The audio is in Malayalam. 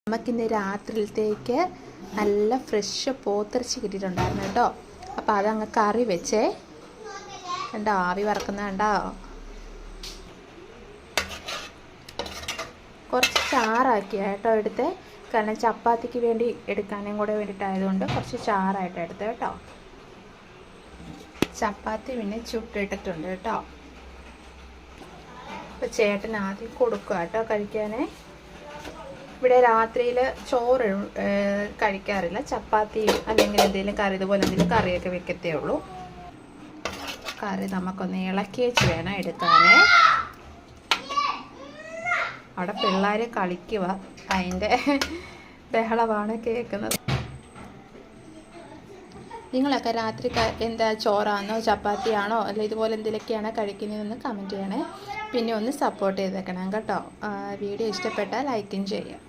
നമുക്കിന്ന് രാത്രിയിലത്തേക്ക് നല്ല ഫ്രഷ് പോത്തിറച്ചി കിട്ടിയിട്ടുണ്ടായിരുന്നു കേട്ടോ. അപ്പോൾ അതങ്ങ് കറി വെച്ചേ. കണ്ടോ ആവി വറക്കുന്ന കണ്ടോ. കുറച്ച് ചാറാക്കിയ കേട്ടോ എടുത്തേ. കാരണം ചപ്പാത്തിക്ക് വേണ്ടി എടുക്കാനും കൂടെ വേണ്ടിയിട്ടായതുകൊണ്ട് കുറച്ച് ചാറായിട്ട് എടുത്തേ കേട്ടോ. ചപ്പാത്തി പിന്നെ ചുട്ടിട്ടിട്ടുണ്ട് കേട്ടോ. അപ്പോൾ ചേട്ടൻ ആദ്യം കൊടുക്കുക കേട്ടോ കഴിക്കാനേ. ഇവിടെ രാത്രിയിൽ ചോറ് കഴിക്കാറില്ല. ചപ്പാത്തി അല്ലെങ്കിൽ എന്തെങ്കിലും കറി, ഇതുപോലെ എന്തെങ്കിലും കറിയൊക്കെ വെക്കത്തേ ഉള്ളൂ. കറി നമുക്കൊന്ന് ഇളക്കി വെച്ച് വേണം എടുക്കാനേ. അവിടെ പിള്ളേർ കളിക്കുക, അതിൻ്റെ ബഹളമാണ് കേൾക്കുന്നത്. നിങ്ങളൊക്കെ രാത്രി എന്താ ചോറാണോ ചപ്പാത്തിയാണോ അല്ല ഇതുപോലെ എന്തെങ്കിലുമൊക്കെയാണോ കഴിക്കുന്നതെന്ന് കമൻറ്റ് ചെയ്യണേ. പിന്നെ ഒന്ന് സപ്പോർട്ട് ചെയ്തേക്കണം കേട്ടോ. വീഡിയോ ഇഷ്ടപ്പെട്ടാൽ ലൈക്കും ചെയ്യാം.